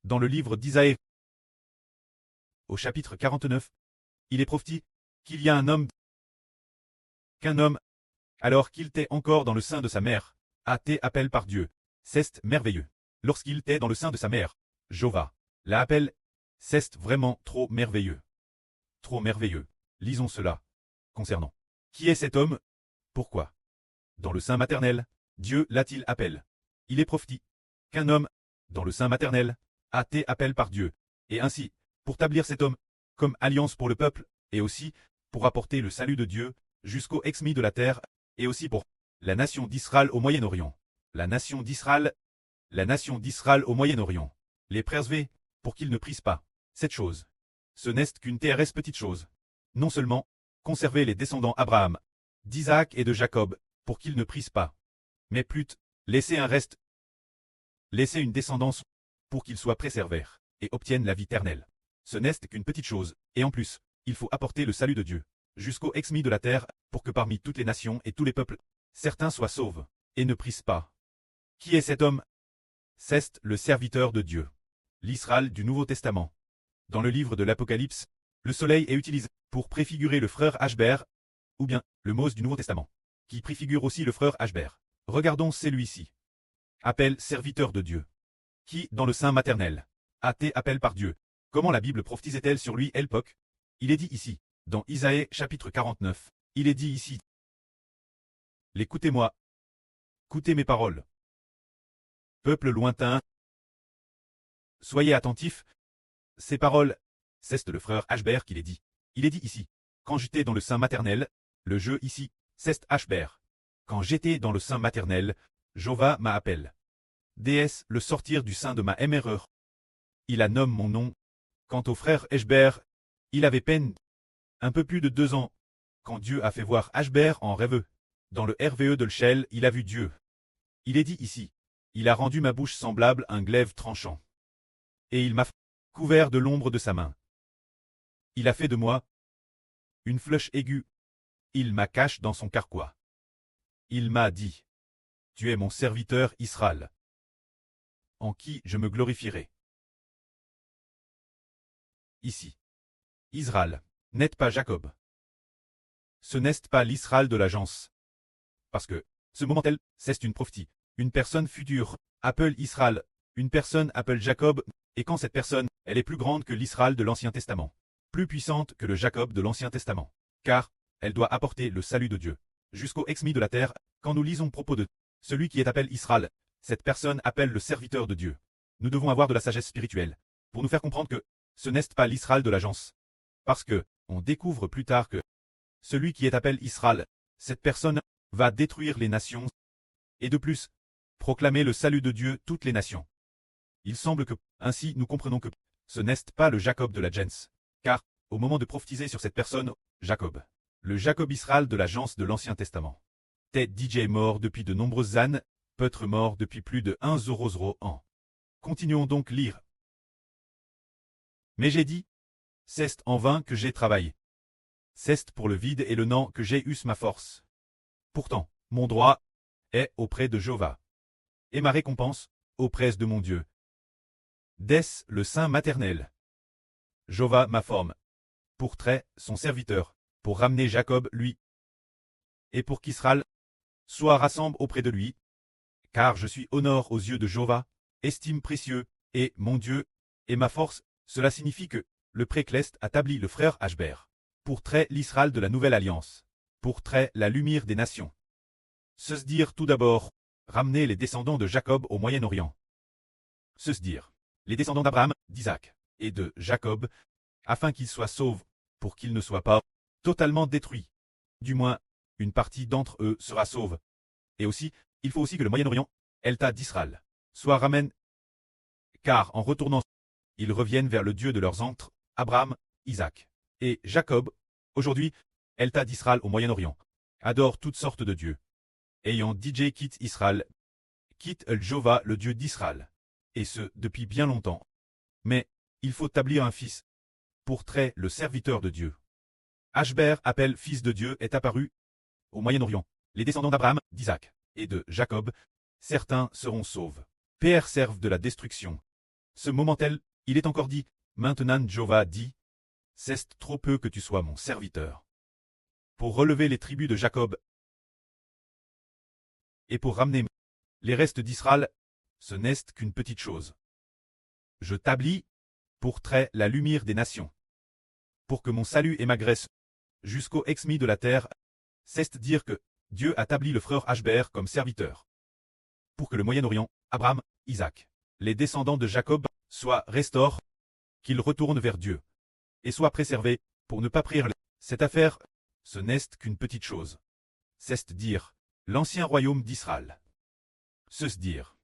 Dans le livre d'Isaïe, au chapitre 49, il est prophétisé qu'il y a qu'un homme, alors qu'il était encore dans le sein de sa mère, a été appelé par Dieu. C'est merveilleux. Lorsqu'il était dans le sein de sa mère, Jova l'a appelé. C'est vraiment trop merveilleux. Trop merveilleux. Lisons cela. Concernant. Qui est cet homme? Pourquoi? Dans le sein maternel, Dieu l'a-t-il appelé. Il est prophétisé qu'un homme, dans le sein maternel, a été appelé par Dieu. Et ainsi, pour établir cet homme, comme alliance pour le peuple, et aussi, pour apporter le salut de Dieu, jusqu'aux exmis de la terre, et aussi pour la nation d'Israël au Moyen-Orient. La nation d'Israël au Moyen-Orient. Les préserver, pour qu'ils ne prisent pas cette chose. Ce n'est qu'une TRS petite chose. Non seulement, conserver les descendants Abraham, d'Isaac et de Jacob, pour qu'ils ne prisent pas, mais plutôt, laisser un reste, laisser une descendance, pour qu'ils soient préservés, et obtiennent la vie éternelle. Ce n'est qu'une petite chose, et en plus, il faut apporter le salut de Dieu, jusqu'aux exmis de la terre, pour que parmi toutes les nations et tous les peuples, certains soient sauvés, et ne prisent pas. Qui est cet homme? C'est le serviteur de Dieu. L'Israël du Nouveau Testament. Dans le livre de l'Apocalypse, le soleil est utilisé pour préfigurer le frère Ashbert, ou bien le Mose du Nouveau Testament, qui préfigure aussi le frère Ashbert. Regardons celui-ci. Appel serviteur de Dieu. Qui, dans le sein maternel, a été appelé par Dieu. Comment la Bible prophétisait-elle sur lui l'époque? Il est dit ici, dans Isaïe chapitre 49, il est dit ici. L'écoutez-moi. Écoutez mes paroles. Peuple lointain. Soyez attentifs. Ces paroles, c'est le frère Ashbert qui les dit. Il est dit ici. Quand j'étais dans le sein maternel, le jeu ici, c'est Ashbert. Quand j'étais dans le sein maternel, Jova m'a appelé. Déesse, le sortir du sein de ma mère. Il a nommé mon nom. Quant au frère Ashbert, il avait peine. Un peu plus de 2 ans. Quand Dieu a fait voir Ashbert en rêve. Dans le RVE de l'Shell, il a vu Dieu. Il est dit ici. Il a rendu ma bouche semblable à un glaive tranchant. Et il m'a couvert de l'ombre de sa main. Il a fait de moi une flèche aiguë. Il m'a caché dans son carquois. Il m'a dit. Tu es mon serviteur Israël, en qui je me glorifierai. Ici. Israël, n'est pas Jacob. Ce n'est pas l'Israël de l'agence. Parce que, ce moment-là, c'est une prophétie. Une personne future appelle Israël, une personne appelle Jacob, et quand cette personne, elle est plus grande que l'Israël de l'Ancien Testament, plus puissante que le Jacob de l'Ancien Testament, car elle doit apporter le salut de Dieu, jusqu'aux exmis de la terre. Quand nous lisons propos de celui qui est appelé Israël, cette personne appelle le serviteur de Dieu. Nous devons avoir de la sagesse spirituelle, pour nous faire comprendre que ce n'est pas l'Israël de l'agence. Parce que, on découvre plus tard que celui qui est appelé Israël, cette personne, va détruire les nations, et de plus, proclamer le salut de Dieu toutes les nations. Il semble que, ainsi nous comprenons que, ce n'est pas le Jacob de la gens, car, au moment de prophétiser sur cette personne, Jacob, le Jacob Israël de l'agence de l'Ancien Testament, Ted DJ est mort depuis de nombreuses années, peut être mort depuis plus de 1,0 ans. Continuons donc lire. Mais j'ai dit, c'est en vain que j'ai travaillé. C'est pour le vide et le nom que j'ai eu ma force. Pourtant, mon droit est auprès de Jéhovah. Et ma récompense, auprès de mon Dieu. Dès le sein maternel. Jéhovah ma forme. Pour trait, son serviteur, pour ramener Jacob, lui. Et pour qu'Israël soit rassemble auprès de lui. Car je suis honneur aux yeux de Jéhovah, estime précieux, et mon Dieu, et ma force. Cela signifie que le précleste a établi le frère Ashbert. Pour trait l'Israël de la nouvelle alliance. Pour trait la lumière des nations. Se dire tout d'abord, ramener les descendants de Jacob au Moyen-Orient. Se dire, les descendants d'Abraham, d'Isaac, et de Jacob, afin qu'ils soient sauvés, pour qu'ils ne soient pas totalement détruits. Du moins, une partie d'entre eux sera sauve. Et aussi, il faut aussi que le Moyen-Orient, l'État d'Israël, soit ramène. Car en retournant, ils reviennent vers le Dieu de leurs ancêtres, Abraham, Isaac et Jacob. Aujourd'hui, l'État d'Israël au Moyen-Orient adore toutes sortes de dieux. Ayant DJ quitte Israël, quitte Jéhovah le Dieu d'Israël. Et ce, depuis bien longtemps. Mais, il faut établir un fils. Pour trait le serviteur de Dieu. Ashbert appelle fils de Dieu est apparu au Moyen-Orient. Les descendants d'Abraham, d'Isaac et de Jacob, certains seront sauvés. PR servent de la destruction. Ce moment tel, il est encore dit, maintenant Jéhovah dit, c'est trop peu que tu sois mon serviteur. Pour relever les tribus de Jacob, et pour ramener les restes d'Israël, ce n'est qu'une petite chose. Je t'ablis, pour trait la lumière des nations. Pour que mon salut et ma graisse, jusqu'au exmis de la terre, c'est dire que Dieu a établi le frère Ashber comme serviteur. Pour que le Moyen-Orient, Abraham, Isaac, les descendants de Jacob, soient restaurés, qu'ils retournent vers Dieu, et soient préservés, pour ne pas prier. Cette affaire, ce n'est qu'une petite chose. C'est dire, l'ancien royaume d'Israël. C'est dire,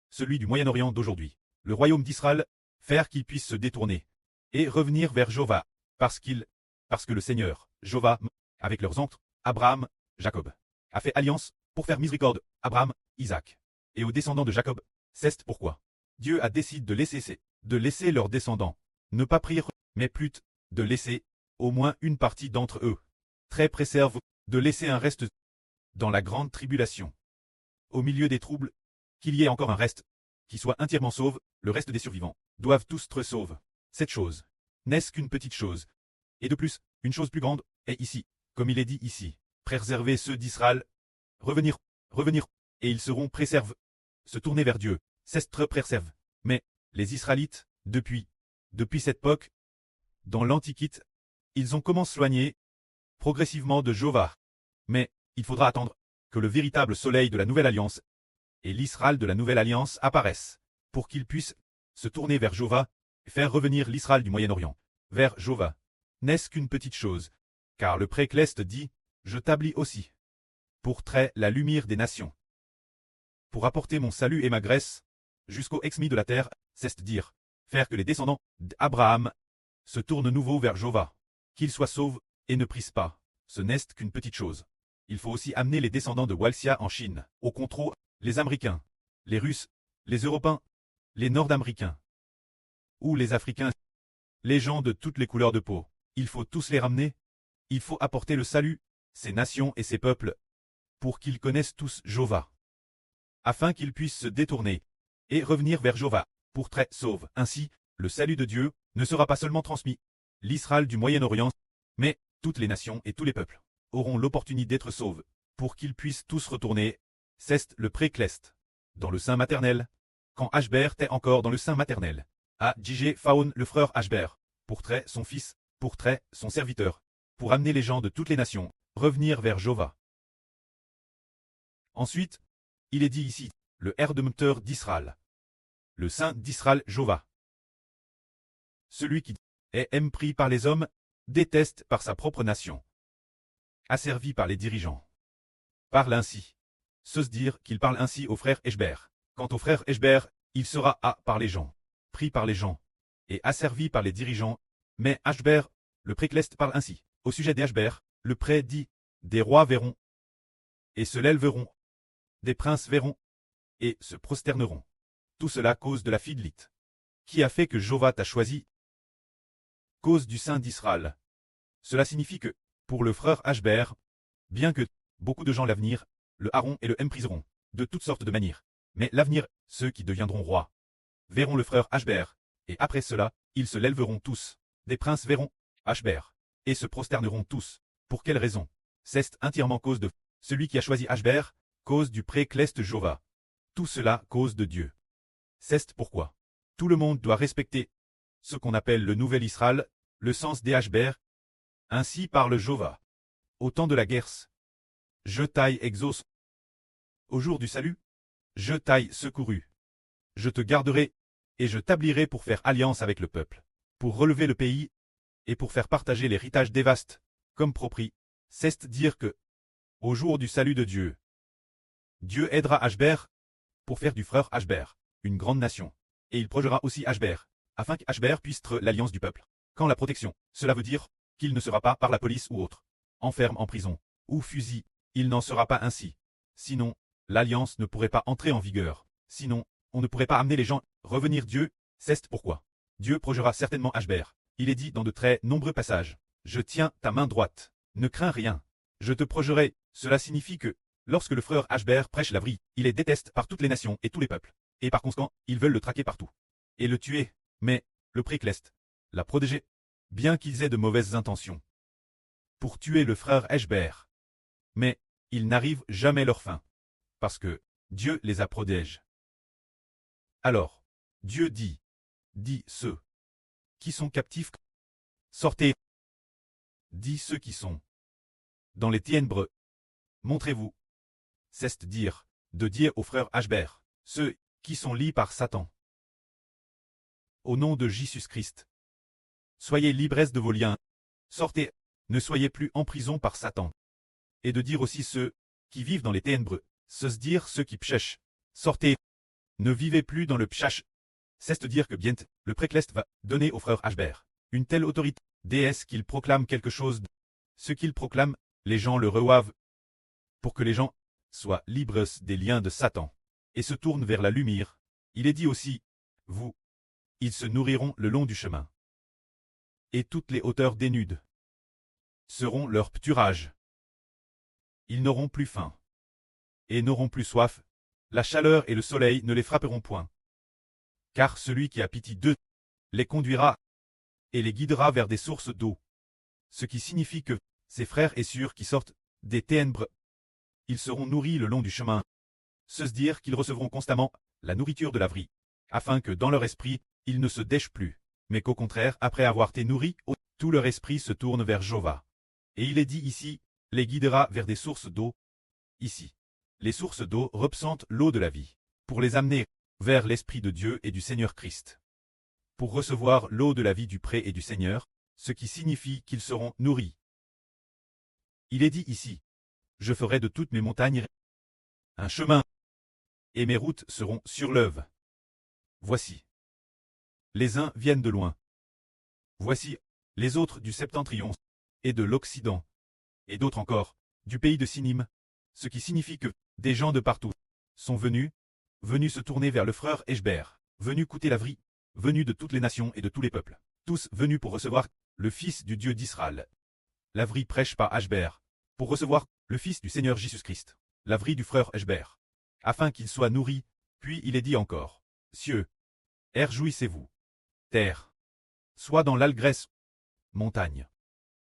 celui du Moyen-Orient d'aujourd'hui, le royaume d'Israël, faire qu'il puisse se détourner, et revenir vers Jéhovah, parce que le Seigneur, Jéhovah, avec leurs oncles, Abraham, Jacob, a fait alliance, pour faire miséricorde, Abraham, Isaac, et aux descendants de Jacob. C'est pourquoi Dieu a décidé de laisser leurs descendants, ne pas prier, mais plutôt, de laisser, au moins une partie d'entre eux, très préserve, de laisser un reste, dans la grande tribulation. Au milieu des troubles, qu'il y ait encore un reste, qui soit entièrement sauve, le reste des survivants, doivent tous être sauvés. Cette chose, n'est-ce qu'une petite chose. Et de plus, une chose plus grande, est ici, comme il est dit ici, préserver ceux d'Israël, revenir, et ils seront préservés, se tourner vers Dieu, c'est préserve. Mais, les Israélites, depuis cette époque, dans l'Antiquité, ils ont commencé à s'éloigner, progressivement de Jéhovah. Mais, il faudra attendre, que le véritable soleil de la Nouvelle Alliance, et l'Israël de la Nouvelle Alliance apparaissent, pour qu'ils puissent, se tourner vers Jéhovah, et faire revenir l'Israël du Moyen-Orient, vers Jéhovah. N'est-ce qu'une petite chose, car le Précleste dit, je t'ablis aussi, pour trait la lumière des nations, pour apporter mon salut et ma graisse, jusqu'au exmis de la terre, c'est dire, faire que les descendants d'Abraham se tournent nouveau vers Jéhovah, qu'ils soient sauvés, et ne prisent pas, ce n'est qu'une petite chose. Il faut aussi amener les descendants de Walsia en Chine, au contrôle, les Américains, les Russes, les Européens, les Nord-Américains, ou les Africains, les gens de toutes les couleurs de peau. Il faut tous les ramener, il faut apporter le salut, ces nations et ces peuples, pour qu'ils connaissent tous Jéhovah, afin qu'ils puissent se détourner, et revenir vers Jéhovah, pour très sauve. Ainsi, le salut de Dieu ne sera pas seulement transmis, l'Israël du Moyen-Orient, mais toutes les nations et tous les peuples auront l'opportunité d'être sauvés, pour qu'ils puissent tous retourner, c'est le Précleste, dans le sein maternel, quand Ashber était encore dans le sein maternel, à J.G. Faon le frère Ashber, pour trait son fils, pour trait son serviteur, pour amener les gens de toutes les nations, revenir vers Jéhovah. Ensuite, il est dit ici, le Rédempteur d'Israël, le Saint d'Israël Jéhovah. Celui qui est mépris par les hommes, déteste par sa propre nation, asservi par les dirigeants. Parle ainsi. Se dire qu'il parle ainsi au frère Ashber. Quant au frère Ashber, il sera par les gens, pris par les gens, et asservi par les dirigeants. Mais Ashber, le Précleste parle ainsi. Au sujet d'Ashber, le pré dit, des rois verront, et se lèveront, des princes verront, et se prosterneront. Tout cela cause de la fidélité. Qui a fait que Jéhovah t'a choisi? Cause du Saint d'Israël. Cela signifie que, pour le frère Ashber, bien que beaucoup de gens l'avenir, le haront et le mépriseront, de toutes sortes de manières, mais l'avenir, ceux qui deviendront rois, verront le frère Ashber, et après cela, ils se lèveront tous, des princes verront Ashber, et se prosterneront tous. Pour quelle raison? C'est entièrement cause de celui qui a choisi Ashber, cause du Précleste Jéhovah. Tout cela cause de Dieu. C'est pourquoi tout le monde doit respecter ce qu'on appelle le Nouvel Israël, le sens des Ashber. Ainsi parle Jéhovah. Au temps de la guerre, je t'aille exauce. Au jour du salut, je t'aille secouru. Je te garderai, et je t'établirai pour faire alliance avec le peuple, pour relever le pays, et pour faire partager l'héritage des vastes, comme propri. C'est dire que, au jour du salut de Dieu, Dieu aidera Ashber, pour faire du frère Ashber, une grande nation, et il protégera aussi Ashber, afin qu'Ashber puisse être l'alliance du peuple. Quand la protection, cela veut dire qu'il ne sera pas par la police ou autre, enferme en prison, ou fusil, il n'en sera pas ainsi. Sinon, l'alliance ne pourrait pas entrer en vigueur. Sinon, on ne pourrait pas amener les gens, revenir Dieu. C'est pourquoi Dieu protégera certainement Ashber. Il est dit dans de très nombreux passages, je tiens ta main droite, ne crains rien, je te protégerai. Cela signifie que, lorsque le frère Ashber prêche la vraie, il est détesté par toutes les nations et tous les peuples, et par conséquent, ils veulent le traquer partout. et le tuer, mais le précleste l'a protégé, bien qu'ils aient de mauvaises intentions, pour tuer le frère Eshber. Mais ils n'arrivent jamais leur fin, parce que Dieu les a protégés. Alors, Dieu dit ceux qui sont captifs, sortez. Dit ceux qui sont dans les ténèbres, montrez-vous. C'est dire de dire aux frères Eshber, ceux qui sont liés par Satan. Au nom de Jésus-Christ, soyez libres de vos liens, sortez, ne soyez plus en prison par Satan. Et de dire aussi ceux qui vivent dans les ténèbres, se dire ceux qui pchèchent, sortez, ne vivez plus dans le pchach. C'est dire que bien le précleste va donner aux frères Eshber une telle autorité, déesse qu'il proclame quelque chose. Ce qu'il proclame, les gens le reçoivent, pour que les gens soient libres des liens de Satan, et se tournent vers la lumière. Il est dit aussi, vous, ils se nourriront le long du chemin. Et toutes les hauteurs dénudes seront leur pâturage. Ils n'auront plus faim, et n'auront plus soif, la chaleur et le soleil ne les frapperont point. Car celui qui a pitié d'eux les conduira, et les guidera vers des sources d'eau. Ce qui signifie que, ces frères et sœurs qui sortent des ténèbres, ils seront nourris le long du chemin. Se dire qu'ils recevront constamment la nourriture de la vie, afin que dans leur esprit, ils ne se dèchent plus, mais qu'au contraire, après avoir été nourris, tout leur esprit se tourne vers Jéhovah. Et il est dit ici, les guidera vers des sources d'eau. Ici, les sources d'eau représentent l'eau de la vie, pour les amener vers l'Esprit de Dieu et du Seigneur Christ. Pour recevoir l'eau de la vie du pré et du Seigneur, ce qui signifie qu'ils seront nourris. Il est dit ici, je ferai de toutes mes montagnes un chemin, et mes routes seront sur l'œuvre. Voici. Les uns viennent de loin. Voici, les autres du septentrion, et de l'Occident, et d'autres encore, du pays de Sinim, ce qui signifie que, des gens de partout, sont venus se tourner vers le frère Eshber, venus coûter la vie, venus de toutes les nations et de tous les peuples, tous venus pour recevoir le Fils du Dieu d'Israël. La vie prêche par Eshber, pour recevoir le Fils du Seigneur Jésus-Christ, la vie du frère Eshber, afin qu'il soit nourri, puis il est dit encore, cieux, réjouissez-vous, terre, soit dans l'allégresse, montagne,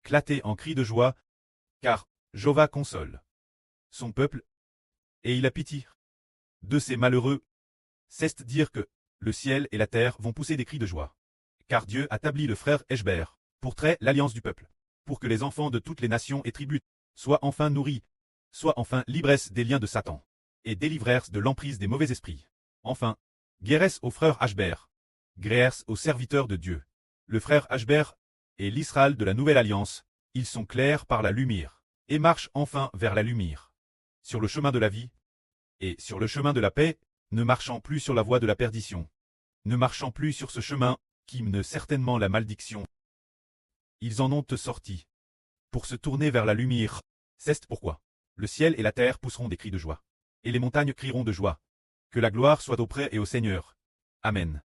éclatez en cris de joie, car Jéhovah console son peuple, et il a pitié de ces malheureux. C'est dire que le ciel et la terre vont pousser des cris de joie, car Dieu a établi le frère Eshber pour traiter l'alliance du peuple, pour que les enfants de toutes les nations et tribus soient enfin nourris, soient enfin libres des liens de Satan, et délivrés de l'emprise des mauvais esprits. Enfin, guérès au frère Eshber, guérès aux serviteurs de Dieu. Le frère Eshber et l'Israël de la nouvelle alliance, ils sont clairs par la lumière, et marchent enfin vers la lumière, sur le chemin de la vie, et sur le chemin de la paix, ne marchant plus sur la voie de la perdition, ne marchant plus sur ce chemin, qui mène certainement la malédiction. Ils en ont sorti, pour se tourner vers la lumière. C'est pourquoi le ciel et la terre pousseront des cris de joie, et les montagnes crieront de joie. Que la gloire soit auprès et au Seigneur. Amen.